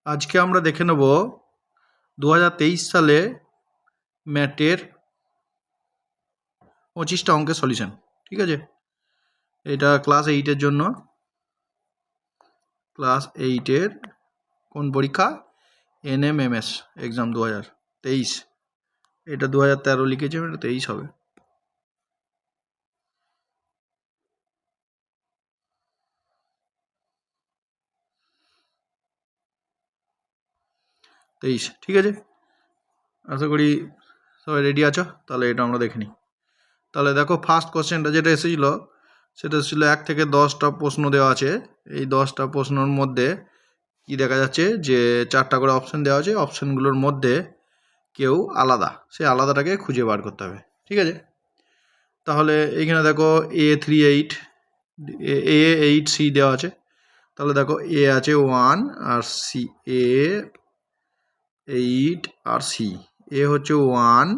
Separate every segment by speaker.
Speaker 1: আজকে আমরা দেখে নেব 2023 সালে ম্যাটের 25টা অঙ্কের সলিউশন। ঠিক আছে, এটা ক্লাস 8-এর জন্য। ক্লাস 8-এর কোন পরীক্ষা? NMMS exam 2023। এটা 2013 লিখেছে, এটা 23 হবে। ঠিক আছে, আশা করি সবাই রেডি আছো। তাহলে এটা আমরা দেখে নিই। তাহলে দেখো, ফার্স্ট কোশ্চেনটা যেটা এসেছিলো সেটা ছিল 1 থেকে 10টা প্রশ্ন দেওয়া আছে। এই 10টা প্রশ্নের মধ্যে কি দেখা যাচ্ছে যে 4টা করে অপশান দেওয়া আছে। অপশানগুলোর মধ্যে কেউ আলাদা, সেই আলাদাটাকে খুঁজে বার করতে হবে। ঠিক আছে, তাহলে এইখানে দেখো A38 A8C দেওয়া আছে। তাহলে দেখো এ আছে 1 আর সি, A8 আর সি। এ হচ্ছে 1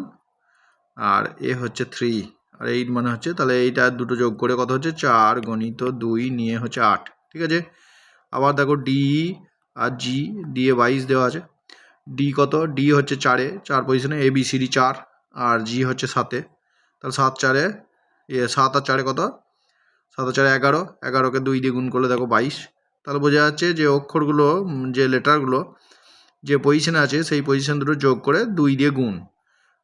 Speaker 1: আর এ হচ্ছে 3 আর 8 মানে হচ্ছে, তাহলে এইটা দুটো যোগ করে কত হচ্ছে 4 গণিত 2 নিয়ে হচ্ছে 8। ঠিক আছে, আবার দেখো D R G, D A 22 দেওয়া আছে। ডি কত? ডি হচ্ছে 4 পজিশনে, ABCD 4 আর জি হচ্ছে 7-এ। তাহলে 7 আর 4 কত? 7 আর 4 11, 11কে 2 দিয়ে গুণ করলে দেখো 22। তাহলে বোঝা যাচ্ছে যে অক্ষরগুলো, যে লেটারগুলো যে পজিশনে আছে সেই পজিশন দুটো যোগ করে 2 দিয়ে গুণ।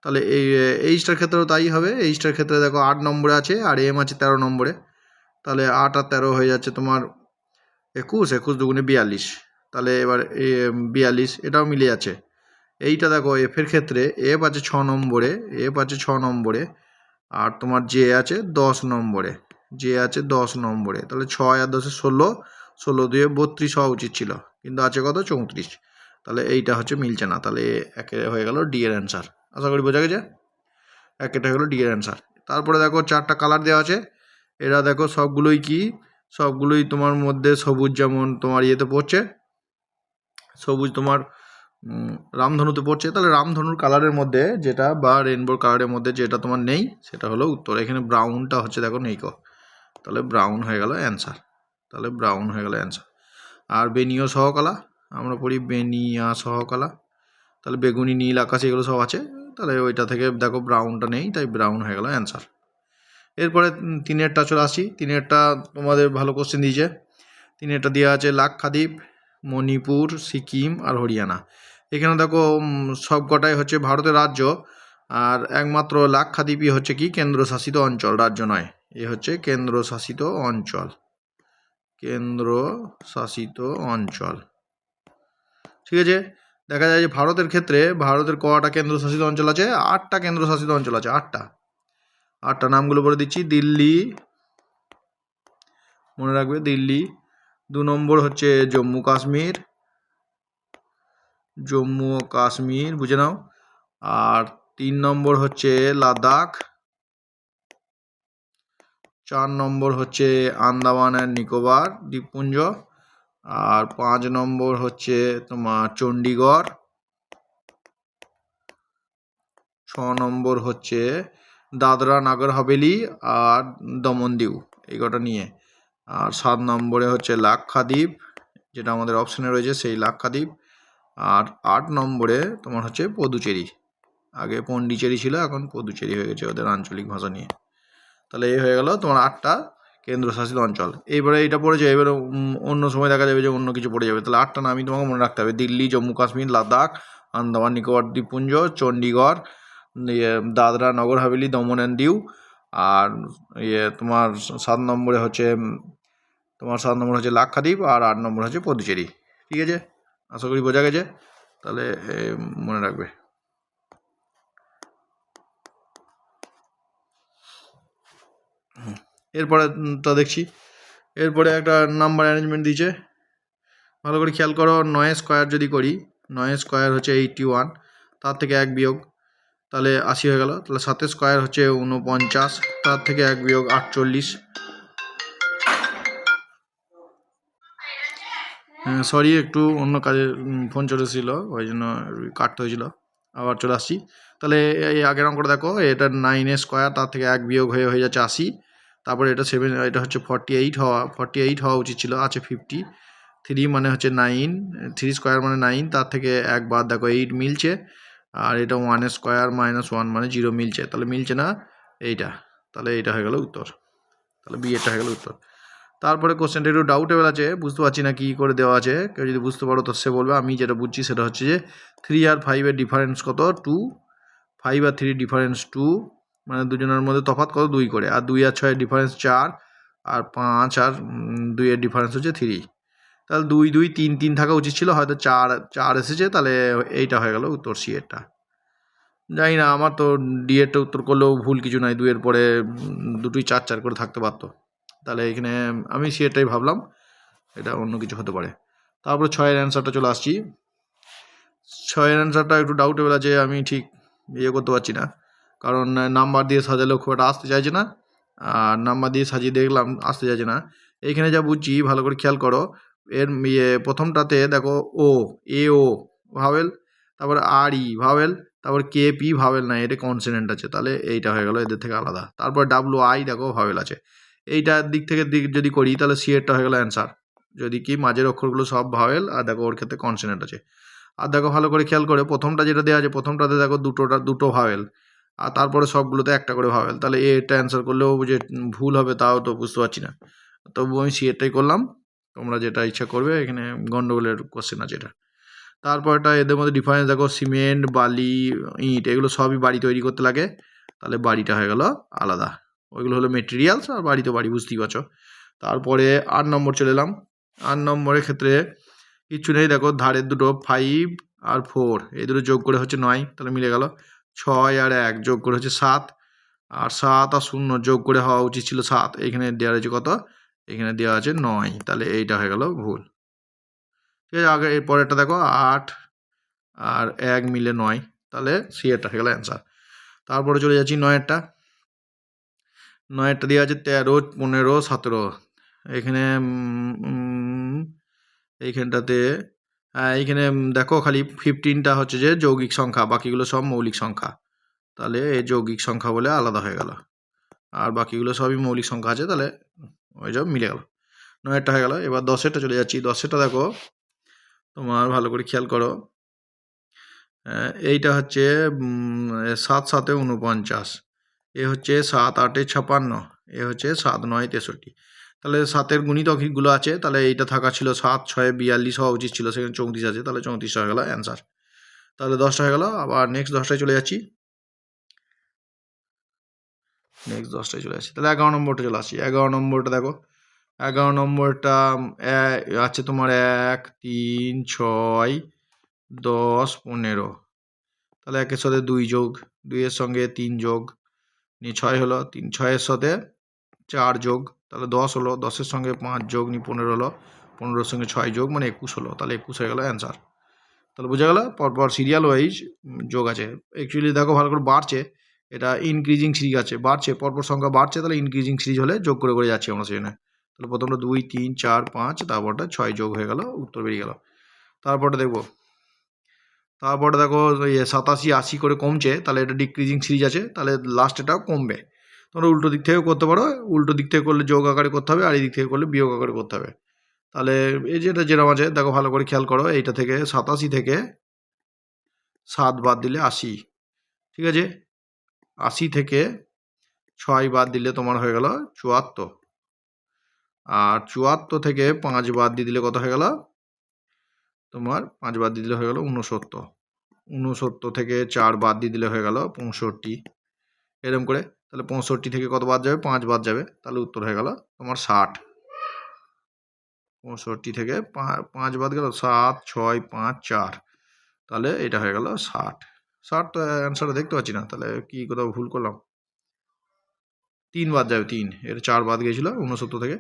Speaker 1: তাহলে এই এইচটার ক্ষেত্রেও তাই হবে। এইচটার ক্ষেত্রে দেখো 8 নম্বরে আছে আর এম আছে 13 নম্বরে। তাহলে 8 আর 13 হয়ে যাচ্ছে তোমার 21, 21 দুগুণে 42। তাহলে এবার 42 এটাও মিলে যাচ্ছে। এইটা দেখো এফের ক্ষেত্রে এফ আছে 6 নম্বরে, এফ আছে 6 নম্বরে আর তোমার জে আছে 10 নম্বরে, জে আছে 10 নম্বরে। তাহলে 6 আর 10 16, 16 দিয়ে 32 হওয়া উচিত ছিল, কিন্তু আছে কত? 34। তাহলে এইটা হচ্ছে মিলছে না। তাহলে একে হয়ে গেল ডি এর অ্যান্সার। আশা করি বোঝা গেছে, একেটা হলো ডি এর অ্যান্সার। তারপরে দেখো 4টা কালার দেওয়া আছে। এরা দেখো সবগুলোই কি, সবগুলোই তোমার মধ্যে সবুজ, যেমন তোমার ইয়েতে পড়ছে, সবুজ তোমার রামধনুতে পড়ছে। তাহলে রামধনুর কালারের মধ্যে যেটা, বা রেনবোর কালারের মধ্যে যেটা তোমার নেই, সেটা হলো উত্তর। এখানে ব্রাউনটা হচ্ছে দেখো নেই কো, তাহলে ব্রাউন হয়ে গেল অ্যান্সার। তাহলে ব্রাউন হয়ে গেল অ্যান্সার। আর বেনীয় সহকলা, আমরা পড়ি বেনিয়া সহকলা, তাহলে বেগুনি, নীল, আকাশ এগুলো সব আছে। তাহলে ওইটা থেকে দেখো ব্রাউনটা নেই, তাই ব্রাউন হয়ে গেল অ্যান্সার। এরপরে 3-এরটা চলে আসি। 3-এরটা তোমাদের ভালো কোশ্চেন দিয়েছে। 3-এরটা দেওয়া আছে লাক্ষাদ্বীপ, মণিপুর, সিকিম আর হরিয়ানা। এখানে দেখো সব কটাই হচ্ছে ভারতের রাজ্য, আর একমাত্র লাক্ষাদ্বীপই হচ্ছে কি কেন্দ্রশাসিত অঞ্চল, রাজ্য নয়। এ হচ্ছে কেন্দ্রশাসিত অঞ্চল, কেন্দ্রশাসিত অঞ্চল। ঠিক আছে, দেখা যায় যে ভারতের ক্ষেত্রে ভারতের কটা কেন্দ্রশাসিত অঞ্চল আছে? 8টা কেন্দ্রশাসিত অঞ্চল আছে, 8টা নামগুলো বলে দিচ্ছি। দিল্লি, মনে রাখবে দিল্লি। 2 নম্বর হচ্ছে জম্মু কাশ্মীর, জম্মু ও কাশ্মীর বুঝে নাও। আর 3 নম্বর হচ্ছে লাদাখ। 4 নম্বর হচ্ছে আন্দামান অ্যান্ড নিকোবর দ্বীপপুঞ্জ। আর 5 নম্বর হচ্ছে তোমার চণ্ডীগড়। 6 নম্বর হচ্ছে দাদরা নাগর হাভেলি আর দমন-দিউ, এই কটা নিয়ে। আর 7 নম্বরে হচ্ছে লাক্ষাদ্বীপ, যেটা আমাদের অপশানে রয়েছে সেই লাক্ষাদ্বীপ। আর 8 নম্বরে তোমার হচ্ছে পদুচেরি। আগে পন্ডিচেরি ছিল, এখন পদুচেরি হয়ে গেছে ওদের আঞ্চলিক ভাষা নিয়ে। তাহলে এই হয়ে গেল তোমার 8টা কেন্দ্রশাসিত অঞ্চল। এইবারে এটা পড়েছে, এবারে অন্য সময় দেখা যাবে যে অন্য কিছু পড়ে যাবে। তাহলে 8টা নামই তোমাকে মনে রাখতে হবে: দিল্লি, জম্মু কাশ্মীর, লাদাখ, আন্দামান নিকোবর দ্বীপপুঞ্জ, চণ্ডীগড়, দাদরা নগর হাভেলি, দমন অ্যান্ড দিউ। আর তোমার 7 নম্বরে হচ্ছে লাক্ষাদ্বীপ, আর 8 নম্বর হচ্ছে পদুচেরি। ঠিক আছে, আশা করি বোঝা গেছে। তাহলে মনে রাখবে। এরপরে তা দেখছি, এরপরে একটা নাম্বার অ্যারেঞ্জমেন্ট দিয়েছে, ভালো করে খেয়াল করো। 9 স্কোয়ার যদি করি, 9 স্কোয়ার হচ্ছে 81, তার থেকে 1 বিয়োগ, তাহলে 80 হয়ে গেল। তাহলে 7 স্কোয়ার হচ্ছে 49, তার থেকে 1 বিয়োগ 48। সরি, একটু অন্য কাজে ফোন চলেছিল, ওই জন্য কাটতে হয়েছিল। আবার চলে আসছি। তাহলে এই আগের অঙ্কটা দেখো, এটা 9 স্কোয়ার, তার থেকে 1 বিয়োগ হয়ে যাচ্ছে 80। তারপরে এটা 7, এটা হচ্ছে 48 হওয়া উচিত ছিল, আছে 50। 3 মানে হচ্ছে 9, 3 স্কোয়ার মানে 9, তার থেকে এক বাদ দেখো 8 মিলছে, আর এটা 1 স্কোয়ার মাইনাস 1 মানে 0 মিলছে, তাহলে মিলছে না এইটা, তাহলে এইটা হয়ে গেল উত্তর, তাহলে বি এরটা হয়ে গেল উত্তর। তারপরে কোশ্চেনটা একটু ডাউটেবল আছে, বুঝতে পারছি না কী করে দেওয়া আছে, কেউ যদি বুঝতে পারো তো সে বলবে। আমি যেটা বুঝছি সেটা হচ্ছে যে 3 আর 5-এর ডিফারেন্স কত 2, 5 আর 3 ডিফারেন্স 2, মানে দুজনের মধ্যে তফাৎ কত 2 করে, আর 2 আর 6-এর ডিফারেন্স 4, আর 5 আর 2-এর ডিফারেন্স হচ্ছে 3, তাহলে 2 2 3 3 থাকা উচিত ছিল, হয়তো 4 4 এসেছে, তাহলে এইটা হয়ে গেল উত্তর সি এরটা। জানি না, আমার তো ডি এরটা উত্তর করলেও ভুল কিছু নাই, 2-এর পরে দুটোই 4 4 করে থাকতে পারতো, তাহলে এখানে আমি সি এরটাই ভাবলাম, এটা অন্য কিছু হতে পারে। তারপরে 6-এর অ্যান্সারটা চলে আসছি। 6-এর অ্যান্সারটা একটু ডাউটেবল আছে, আমি ঠিক করতে পারছি না, কারণ নাম্বার দিয়ে সাজালেও খুব একটা আসতে চাইছে না, আর নাম্বার দিয়ে সাজিয়ে দেখলাম আসতে চাইছে না। এইখানে যা বুঝছি ভালো করে খেয়াল করো, এর প্রথমটাতে দেখো ও, এ ও ভাওয়েল, তারপর আর ই ভাওয়েল, তারপর কে পি ভাওয়েল না, এটা কনসোনেন্ট আছে, তাহলে এইটা হয়ে গেল এদের থেকে আলাদা। তারপর ডাব্লু আই দেখো ভাওয়েল আছে, এইটার দিক থেকে যদি করি তাহলে সি এরটা হয়ে গেল অ্যান্সার, যদি কি মাঝের অক্ষরগুলো সব ভাওয়েল, আর দেখো ওর ক্ষেত্রে কনসোনেন্ট আছে। আর দেখো ভালো করে খেয়াল করে, প্রথমটা যেটা দেওয়া আছে প্রথমটাতে দেখো দুটো ভাওয়েল, আর তারপরে সবগুলোতে একটা করে ভাওয়েল, তাহলে এটা অ্যান্সার করলেও যে ভুল হবে তাও তো বুঝতে পারছি না, তবু আমি সি এরটাই করলাম, তোমরা যেটা ইচ্ছা করবে, এখানে গন্ডগোলের কোশ্চেন আছে এটা। তারপর এটা এদের মধ্যে ডিফারেন্স দেখো, সিমেন্ট, বালি, ইট এগুলো সবই বাড়ি তৈরি করতে লাগে, তাহলে বাড়িটা হয়ে গেল আলাদা, ওইগুলো হলো মেটেরিয়ালস, আর বাড়ি তো বাড়ি বুঝতেই পারছো। তারপরে 8 নম্বর চলে এলাম। 8 নম্বরের ক্ষেত্রে কিচ্ছু নেই, দেখো ধারের দুটো 5 আর 4 এই দুটো যোগ করে হচ্ছে 9, তাহলে মিলে গেল। 6 আর 1 যোগ করে হচ্ছে 7, আর 7 আর 0 যোগ করে হওয়া উচিত ছিল 7, এখানে দেওয়া রয়েছে কত, এখানে দেওয়া আছে 9, তাহলে এইটা হয়ে গেল ভুল। ঠিক আছে, আগে এর পরেরটা দেখো 8 আর 1 মিলে 9, তাহলে সি এরটা হয়ে গেল অ্যান্সার। তারপরে চলে যাচ্ছি 9-এরটা। 9-এরটা দেওয়া আছে 13, 15, 17, এখানে এইখানটাতে এইখানে দেখো খালি 15টা হচ্ছে যে যৌগিক সংখ্যা, বাকিগুলো সব মৌলিক সংখ্যা, তাহলে এই যৌগিক সংখ্যা বলে আলাদা হয়ে গেল, আর বাকিগুলো সবই মৌলিক সংখ্যা আছে, তাহলে ওই সব মিলে গেল। 9-এরটা হয়ে গেল। এবার 10-এরটা চলে যাচ্ছি। 10-এরটা দেখো তোমার ভালো করে খেয়াল করো, এইটা হচ্ছে 7 7 49, এ হচ্ছে 7 8 56, এ হচ্ছে 7 9 63, তাহলে 7-এর গুণিতকগুলো আছে, তাহলে এইটা থাকা ছিল 7 6 42 হওয়া উচিত ছিল, সেখানে 34 আছে, তাহলে 34 হয়ে গেল অ্যান্সার, তাহলে 10টা হয়ে গেল। আবার নেক্সট 10টায় চলে যাচ্ছি, তাহলে 11 নম্বরটা চলে আসছি। 11 নম্বরটা দেখো, 11 নম্বরটা আছে তোমার 1 3 6 10 15, তাহলে 1-এর সাথে 2 যোগ, 2-এর সঙ্গে 3 যোগ নিয়ে 6 হলো, 6-এর সাথে 4 যোগ, তাহলে 10 হলো, 10-এর সঙ্গে 5 যোগ নিয়ে 15 হলো, 15-এর সঙ্গে 6 যোগ মানে 21 হলো, তাহলে 21 হয়ে গেল অ্যান্সার। তাহলে বোঝা গেল পরপর সিরিয়াল ওয়াইজ যোগ আছে। অ্যাকচুয়ালি দেখো ভালো করে বাড়ছে, এটা ইনক্রিজিং সিরিজ আছে, বাড়ছে পরপর সংখ্যা বাড়ছে, তাহলে ইনক্রিজিং সিরিজ হলে যোগ করে করে যাচ্ছি আমরা সেখানে, তাহলে প্রথমটা 2 3 4 5, তারপরটা 6 যোগ হয়ে গেল, উত্তর বেরিয়ে গেল। তারপরটা দেখো 87 80 করে কমছে, তাহলে এটা ডিক্রিজিং সিরিজ আছে, তাহলে লাস্টেটাও কমবে। তোমরা উল্টো দিক থেকেও করতে পারো, উল্টো দিক থেকে করলে যোগ আকারে করতে হবে, আর এই দিক থেকে করলে বিয়োগ আকারে করতে হবে। তাহলে এই যেটা যেরকম আছে দেখো ভালো করে খেয়াল করো, এইটা থেকে 87 থেকে 7 বাদ দিলে 80, ঠিক আছে, 80 থেকে 6 বাদ দিলে তোমার হয়ে গেল 74, আর 74 থেকে 5 বাদ দিয়ে দিলে কত হয়ে গেল তোমার, 5 বাদ দিয়ে দিলে হয়ে গেল 69, 69 থেকে 4 বাদ দিয়ে দিলে হয়ে গেল 65, এরকম করে, তাহলে 65 থেকে কত বাদ যাবে, 5 বাদ যাবে, তাহলে উত্তর হয়ে গেল তোমার 60। 65 থেকে 5 বাদ গেল, 7 6 5 4, তাহলে এটা হয়ে গেল 60। 60 তো অ্যান্সারটা দেখতে পাচ্ছি না, তাহলে কি কোথাও ভুল করলাম, 3 বাদ যাবে, 3, এর 4 বাদ গিয়েছিল 69 থেকে,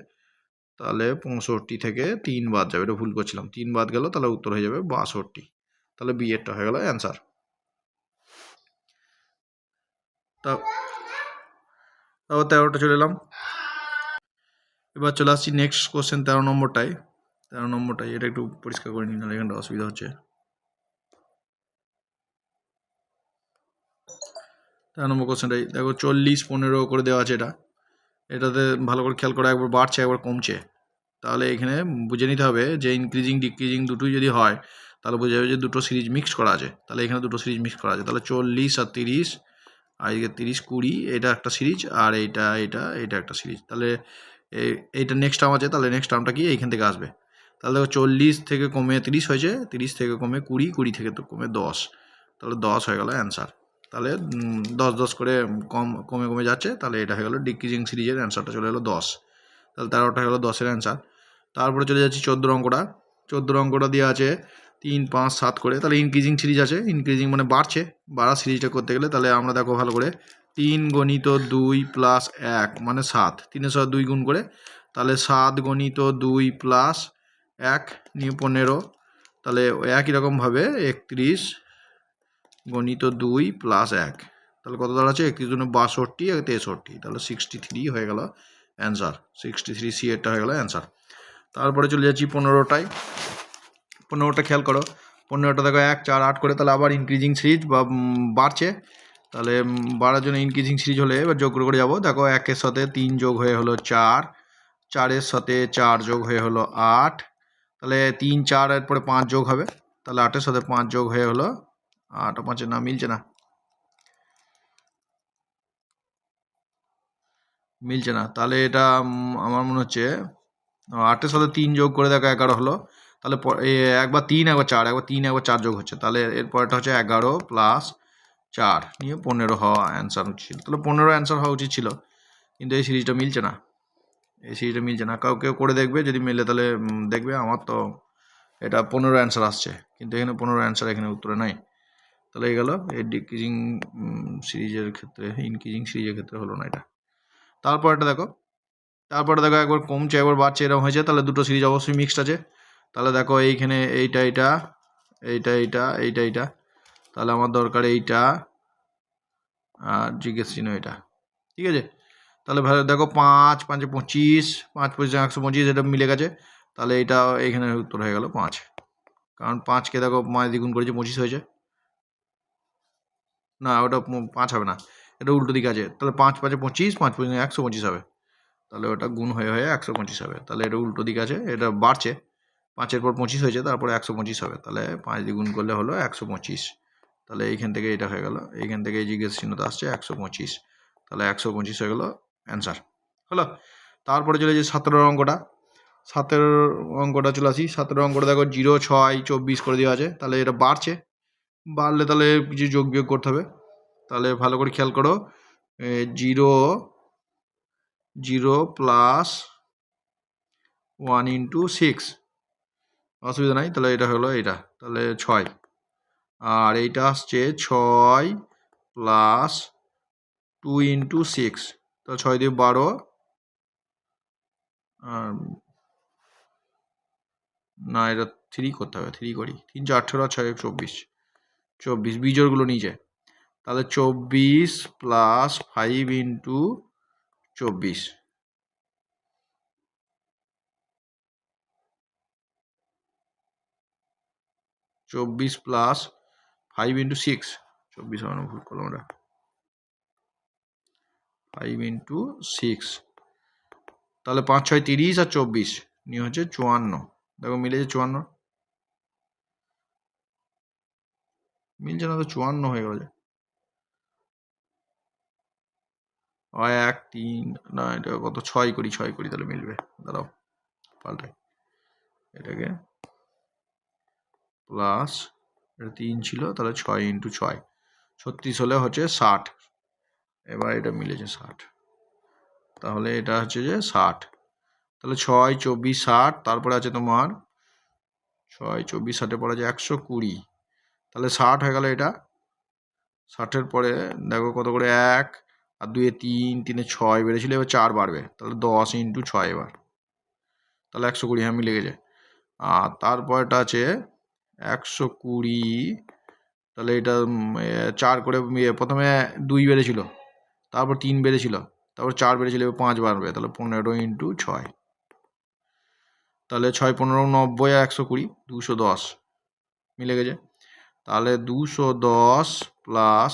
Speaker 1: তাহলে 65 থেকে 3 বাদ যাবে, এটা ভুল করছিলাম, 3 বাদ গেল, তাহলে উত্তর হয়ে যাবে 62, তাহলে বি এরটা হয়ে গেল অ্যান্সার। তারপর 13টা চলে এলাম। এবার চলে আসছি নেক্সট কোশ্চেন 13 নম্বরটায়। এটা একটু পরিষ্কার করে নিন, এখানটা অসুবিধা হচ্ছে। 13 নম্বর কোশ্চেনটাই দেখো, 40 15 করে দেওয়া আছে, এটাতে ভালো করে খেয়াল করা, একবার বাড়ছে একবার কমছে, তাহলে এখানে বুঝে নিতে হবে যে ইনক্রিজিং ডিক্রিজিং দুটোই যদি হয় তাহলে বোঝা যাবে যে দুটো সিরিজ মিক্সড করা আছে। তাহলে এখানে দুটো সিরিজ মিক্স করা আছে, তাহলে 40 আর 30, আর এদিকে 30 20 এটা একটা সিরিজ, আর এটা একটা সিরিজ। তাহলে এইটা নেক্সট টার্ম আছে, তাহলে নেক্সট টার্মটা কি এইখান থেকে আসবে। তাহলে দেখো 40 থেকে কমে 30 হয়েছে, 30 থেকে কমে 20, 20 থেকে তো কমে 10, তাহলে 10 হয়ে গেল অ্যান্সার। তাহলে 10 10 করে কমে কমে যাচ্ছে, তাহলে এটা হয়ে গেল ডিক্রিজিং সিরিজের অ্যান্সারটা চলে এলো 10। তাহলে 13টা হলো 10-এর অ্যান্সার। তারপরে চলে যাচ্ছি 14 অঙ্কটা। 14 অঙ্কটা দেওয়া আছে 3 5 7 করে, তাহলে ইনক্রিজিং সিরিজ আছে, ইনক্রিজিং মানে বাড়ছে, বাড়া সিরিজটা করতে গেলে তাহলে আমরা দেখো ভালো করে 3 গণিত 2 প্লাস 1 মানে 7, 3-এর সাথে 2 গুণ করে, তাহলে 7 গণিত 2 প্লাস 1 নিয়ে 15, তাহলে একই রকমভাবে 31 গণিত 2 প্লাস 1, তাহলে কত দাঁড়াচ্ছে 31 জন্য 62 আর 63, তাহলে 63 হয়ে গেল অ্যান্সার। 63 সি এরটা হয়ে গেল অ্যান্সার। তারপরে চলে যাচ্ছি 15টায়। 15টা খেয়াল করো, 15টা দেখো 1 4 8 করে, তাহলে আবার ইনক্রিজিং সিরিজ বা বাড়ছে, তাহলে বাড়ার জন্য ইনক্রিজিং সিরিজ হলে এবার যোগ করে যাবো। দেখো 1-এর সাথে 3 যোগ হয়ে হলো 4, 4-এর সাথে 4 যোগ হয়ে হলো 8, তাহলে 3 4 এরপরে 5 যোগ হবে, তাহলে 8-এর সাথে 5 যোগ হয়ে হলো 8 আর 5 না মিলছে না, তাহলে এটা আমার মনে হচ্ছে 8-এর সাথে 3 যোগ করে দেখো 11 হলো, তাহলে একবার 3 একবার 4, একবার 3 একবার 4 যোগ হচ্ছে, তাহলে এরপরটা হচ্ছে 11 প্লাস 4 নিয়ে 15 হওয়া অ্যান্সার ছিল। তাহলে 15 অ্যান্সার হওয়া উচিত ছিল, কিন্তু এই সিরিজটা মিলছে না, এই সিরিজটা মিলছে না। কাউকে করে দেখবে, যদি মেলে তাহলে দেখবে। আমার তো এটা 15 অ্যান্সার আসছে, কিন্তু এখানে 15 অ্যান্সার এখানে উত্তরে নাই, তাহলে এই গেল এই ডিক্রিজিং সিরিজের ক্ষেত্রে, ইনক্রিজিং সিরিজের ক্ষেত্রে হলো না এটা। তারপরটা দেখো একবার কমছে একবার বাড়ছে এরকম হয়েছে, তাহলে দুটো সিরিজ অবশ্যই মিক্সড আছে। তাহলে দেখো এইখানে এইটা, তাহলে আমার দরকার এইটা আর জিজ্ঞেস চিহ্ন এটা, ঠিক আছে। তাহলে ভালো দেখো 5 5 25, 5 25 125, এটা মিলে গেছে, তাহলে এটা এখানে উত্তর হয়ে গেল 5, কারণ 5কে দেখো 5 দ্বিগুণ করেছে 25 হয়েছে, না ওটা 5 হবে না, এটা উল্টো দিকে আছে, তাহলে 5 5 25, 5 25 125 হবে, তাহলে ওটা গুণ হয়ে 125 হবে, তাহলে এটা উল্টো দিকে আছে, এটা বাড়ছে, 5-এর পর 25 হয়েছে, তারপরে 125 হবে, তাহলে 5 দিয়ে গুণ করলে হলো 125, তাহলে এইখান থেকে এটা হয়ে গেল, এইখান থেকে জিজ্ঞেস চিহ্নটা আসছে 125, তাহলে 125 হয়ে গেল অ্যান্সার হলো। তারপরে চলে যে 17 অঙ্কটা। 17 অঙ্কটা চলে আসি। 17 অঙ্কটা দেখো 0 6 24 করে দেওয়া আছে, তাহলে এটা বাড়ছে, বাড়লে তাহলে কিছু যোগ বিয়োগ করতে হবে, তাহলে ভালো করে খেয়াল করো 0 প্লাস 1 ইন্টু 6, অসুবিধা নাই, তাহলে এটা হলো এটা, তাহলে 6, আর এইটা আসছে 6 প্লাস 2 ইন্টু 6, তাহলে 6 দিয়ে 12, না এটা 3 করতে হবে, 3 করি, 3 4 18 6 24, 24 বিজোড়গুলো নিচে, তাহলে 24 প্লাস 5 ইন্টু 24, 24 প্লাস 5 ইন্টু 6, 24 মানে ভুল করলাম ওটা, 5 ইন্টু 6, তাহলে 5 6 30 আর 24 নিয়ে হচ্ছে 54, দেখো মিলেছে 54, মিলছে না তো 54 হয়ে গেল, 1 3, না এটা কত 6 করি, তাহলে মিলবে, দাঁড়াও পাল্টাই, এটাকে প্লাস এটা 3 ছিল, তাহলে 6 ইন্টু 6 36 হলে হচ্ছে 60, এবার এটা মিলেছে 60, তাহলে এটা হচ্ছে যে 60, তাহলে 6 24 60, তারপরে আছে তোমার 6 24 60 পরে আছে 120, তাহলে 60 হয়ে গেল এটা। 60-এর পরে দেখো কত করে 1 আর 2 3, 3 6 বেড়েছিল, এবার 4 বাড়বে, তাহলে 10 ইন্টু 6 এবার, তাহলে 120, হ্যাঁ মিলে গেছে। আর তারপরটা আছে 120, তাহলে এটা 4 করে, প্রথমে 2 বেড়েছিল, তারপর 3 বেড়েছিল, তারপর 4 বেড়েছিল, এবার 5 বাড়বে, তাহলে 15 ইন্টু 6, তাহলে 6 15 90 আর 120 210 মিলে গেছে, তাহলে 210 প্লাস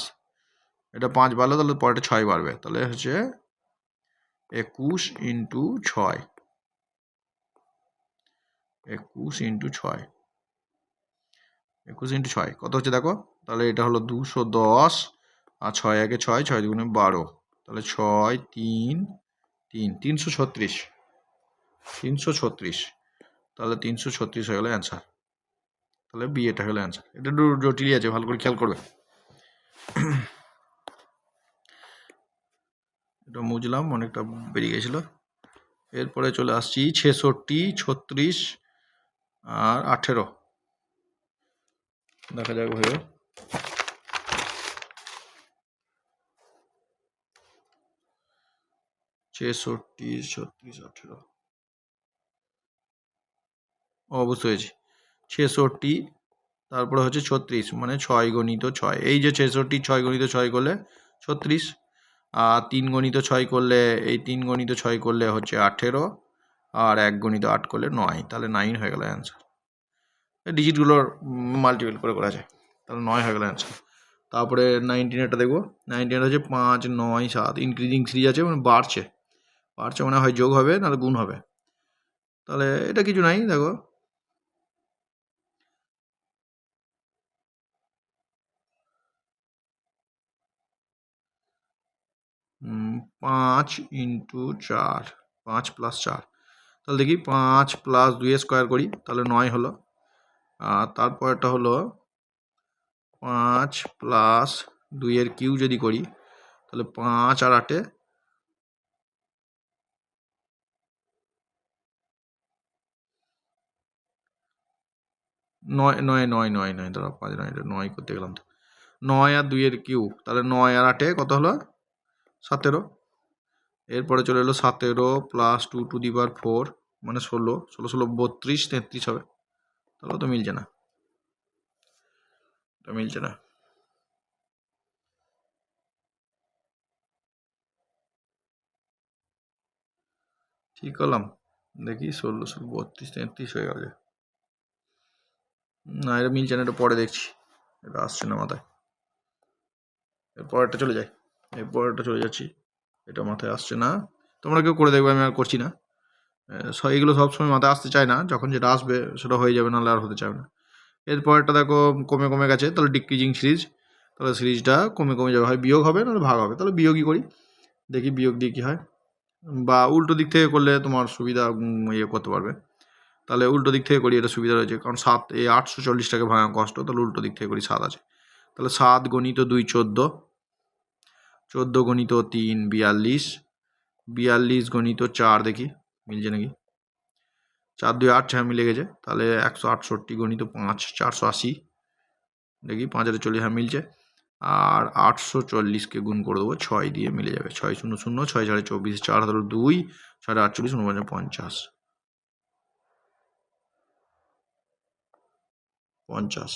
Speaker 1: এটা 5 বাড়লো, তাহলে পরেরটা 6 বাড়বে, তাহলে হচ্ছে 21 ইন্টু 6, 21 ইন্টু 6, 21 ইন্টু 6 কত হচ্ছে দেখো, তাহলে এটা হলো 210, আর 6 একে 6, 6 দুগুণে 12, তাহলে 6 3 3 336, 336, তাহলে 336 হয়ে গেল অ্যান্সার। তাহলে বি এটা হলো অ্যান্সার। এটা একটু জটিলই আছে, ভালো করে খেয়াল করবে। এটা মুছলাম, অনেকটা বেরিয়ে গেছিল। এরপরে চলে আসছি 66, 36 আর 18, দেখা যাক ভাবে। ছেষট্টি, 36, 18, অবশ্যই হয়েছে 66, তারপরে হচ্ছে 36, মানে 6 গণিত 6, এই যে 66 6 গণিত 6 করলে 36, আর 3 গণিত 6 করলে, এই 3 গণিত 6 করলে হচ্ছে 18, আর 1 গণিত 8 করলে 9, তাহলে 9 হয়ে গেল অ্যান্সার। ডিজিটগুলোর মাল্টিপল করে করা যায়, তাহলে 9 হয়ে গেল অ্যান্সার। তারপরে 19 দেখবো। 19 হচ্ছে 5 9 7, ইনক্রিজিং সিরিজ আছে, মানে বাড়ছে, বাড়ছে মানে হয় যোগ হবে নাহলে গুণ হবে। তাহলে এটা কিছু নাই, দেখো 5 ইন্টু 4, 5 প্লাস 4, তাহলে দেখি 5 প্লাস 2 স্কোয়ার করি, তাহলে 9 হলো। আর তারপরটা হলো 5 প্লাস 2 এর কিউ যদি করি, তাহলে 5 আর 8 9 9 9 9 9, ধরো 5 9, 9 করতে গেলাম তো, 9 আর 2 এর কিউ, তাহলে 9 আর 8 কত হলো 17। এরপরে চলে এলো 17 প্লাস 2 টু দি পাওয়ার 4, মানে 16, 16 16 32, 33 হবে। তাহলে তো মিলছে না, এটা মিলছে না। ঠিক করলাম, দেখি 16 16 32 33 হয়ে গেল। না, এটা মিলছে না, এটা পরে দেখছি, এটা আসছে না মাথায়। এরপরেরটা চলে যায়, এরপরেরটা চলে যাচ্ছি, এটা মাথায় আসছে না। তোমরা কেউ করে দেখবে, আমি আর করছি না। এগুলো সবসময় মাথায় আসতে চায় না, যখন যেটা আসবে সেটা হয়ে যাবে, নাহলে আর হতে চায় না। এরপরেরটা দেখো কমে কমে গেছে, তাহলে ডিক্রিজিং সিরিজ, তাহলে সিরিজটা কমে কমে যাবে, হয় বিয়োগ হবে নাহলে ভাগ হবে। তাহলে বিয়োগই করি, দেখি বিয়োগ দিয়ে কী হয়, বা উল্টো দিক থেকে করলে তোমার সুবিধা ইয়ে করতে পারবে। তাহলে উল্টো দিক থেকে করি, এটা সুবিধা রয়েছে, কারণ 7 এই 840টাকে ভাঙা কষ্ট, তাহলে উল্টো দিক থেকে করি, 7 আছে। তাহলে 7 গণিত 2 14, 14 গণিত 3 42, 42 গণিত 4, দেখি মিলছে নাকি, 4 2 8, হ্যাঁ মিলে গেছে। তাহলে 168 গণিত 5 480, দেখি 5 আর 40, হ্যাঁ মিলছে। আর 840কে গুণ করে দেবো 6 দিয়ে, মিলে যাবে। 6 0 0, 6 4 24, 4 হলো 2, 6 48, 49 50,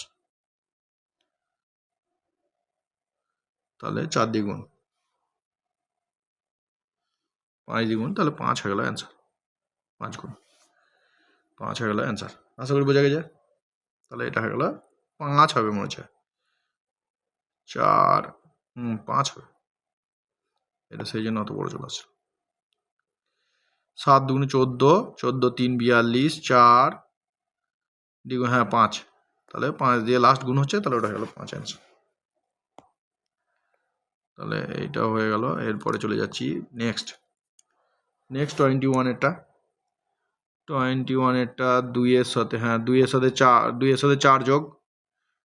Speaker 1: তাহলে 4 দ্বিগুণ 5 দ্বিগুণ, তাহলে 5 হয়ে গেল অ্যান্সার। 5 গুণ 5 হয়ে গেল অ্যান্সার। আশা করি বোঝা গেছে। তাহলে এটা হয়ে গেল 5 হবে মনে হচ্ছে, 4 5 হবে, এটা সেই জন্য অত বড় চলে আসছে। 7 দুগুণে 14, 14 3 42, 4 দ্বিগুণ, হ্যাঁ 5, তাহলে 5 দিয়ে লাস্ট গুণ হচ্ছে, তাহলে ওটা হয়ে গেল 5 অ্যান্সার। তাহলে এইটাও হয়ে গেল। এরপরে চলে যাচ্ছি নেক্সট 21 এরটা। 21 এরটা 2 এর সাথে, হ্যাঁ 2 এর সাথে 4, 2 এর সাথে 4 যোগ,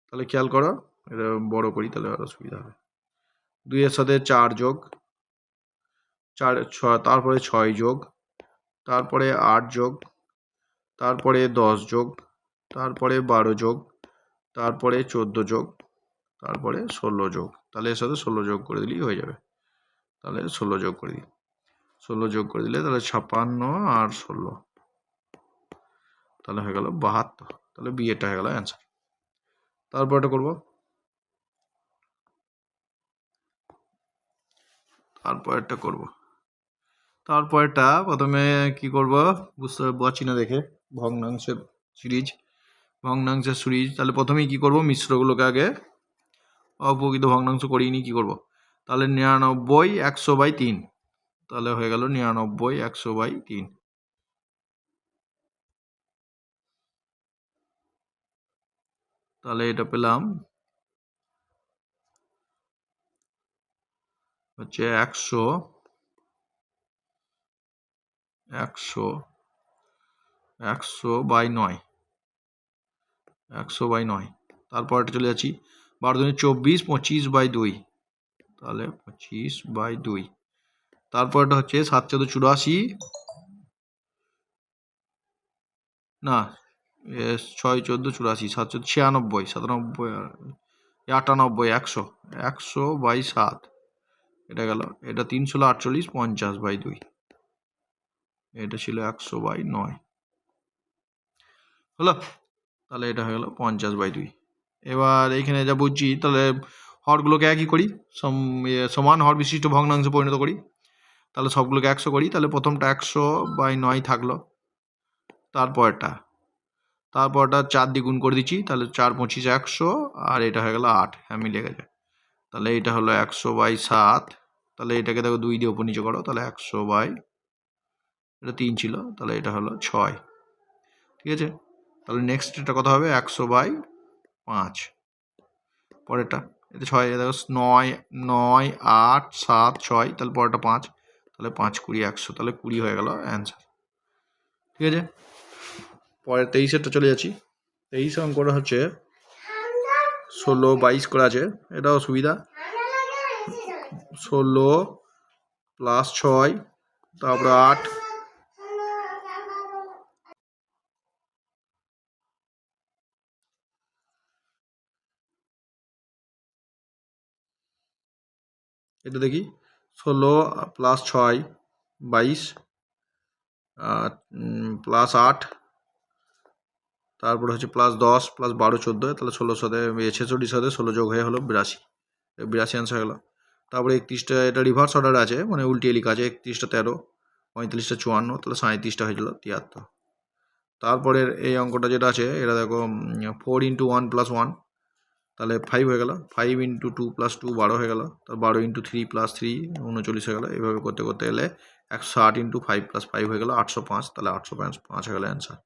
Speaker 1: তাহলে খেয়াল করো, এটা বড় করি তাহলে আরো সুবিধা হবে। 2 এর সাথে 4 যোগ, 4 6, তারপরে 6 যোগ, তারপরে 8 যোগ, তারপরে 10 যোগ, তারপরে 12 যোগ, তারপরে 14 যোগ, তারপরে 16 যোগ। তাহলে এর সাথে 16 যোগ করে দিলেই হয়ে যাবে। তাহলে 16 যোগ করে দিই, 16 যোগ করে দিলে তাহলে 56 আর 16, তাহলে হয়ে গেল 72। তাহলে বি এটা হয়ে গেল অ্যান্সার। তারপর এটা করবো, তারপরটা প্রথমে কি করব বুঝতে পারছি না দেখে, ভগ্নাংশের সিরিজ, তাহলে প্রথমেই কি করব, মিশ্রগুলোকে আগে অপ্রকৃত ভগ্নাংশ করিয়ে নিই। কি করব, তাহলে 99 100/3, তাহলে হয়ে গেল 99 100/3, তাহলে এটা পেলাম হচ্ছে 100/9, 100/9। তারপর এটা চলে যাচ্ছি 12×24, 25/2, তাহলে 25/2। তারপর এটা হচ্ছে 7×14, না 6×14 = 84, 7×96, 97, 100, 100/7, এটা গেল। এটা 3×16, 50/2, এটা ছিল 100/9 হলো। তাহলে এটা হয়ে গেল 50/2। এবার এইখানে যা বুঝছি, তাহলে হরগুলোকে একই করি, সমান হর বিশিষ্ট ভগ্নাংশে পরিণত করি। তাহলে সবগুলোকে 100 করি, তাহলে প্রথমটা 100/9 থাকলো। তারপরটা 4 দিয়ে গুণ করে দিচ্ছি, তাহলে 4, 25, 100, আর এটা হয়ে গেল 8। হ্যাঁ, মিলে গেছে। তাহলে এটা হলো 100/7। তাহলে এটাকে দেখো 2 দিয়ে উপর নিচে করো, তাহলে 100/, এটা 3 ছিল, তাহলে এটা হলো 6। ঠিক আছে। তাহলে নেক্সট এটা কত হবে? 100/5। পরেরটা এটা 6, দেখো 9, 9, 8, 7, 6, তাহলে পরেরটা 5, তাহলে 5, 20, 100, তাহলে 20 হয়ে গেল অ্যান্সার। ঠিক আছে। পরের 23-এরটা চলে যাচ্ছি। 23 অঙ্কটা হচ্ছে 16/22 করে আছে, এটাও সুবিধা। 16 + 6, তারপরে 8, এটা দেখি 16 + 6 22, +8, তারপরে হচ্ছে +10, +12, 14, তাহলে 16 সাথে 46 সাথে 16 যোগ হয়ে হলো 82, 82 অ্যান্সার হয়ে গেলো। তারপরে 31টা, এটা রিভার্স অর্ডার আছে, মানে উল্টিয়ে লেখা আছে। 31টা 13, 35টা 54, তাহলে 37টা হয়ে গেলো 73। তারপরের এই অঙ্কটা যেটা আছে, এটা দেখো 4 × 1 + 1, তাহলে 5 হয়ে গেল। 5 × 2 + 2, 12 হয়ে গেল। তার 12 × 3 + 3, 39 হয়ে গেল। এভাবে করতে করতে এলে 108 × 5 + 5 হয়ে গেল 805, তাহলে 805 হয়ে গেল অ্যান্সার।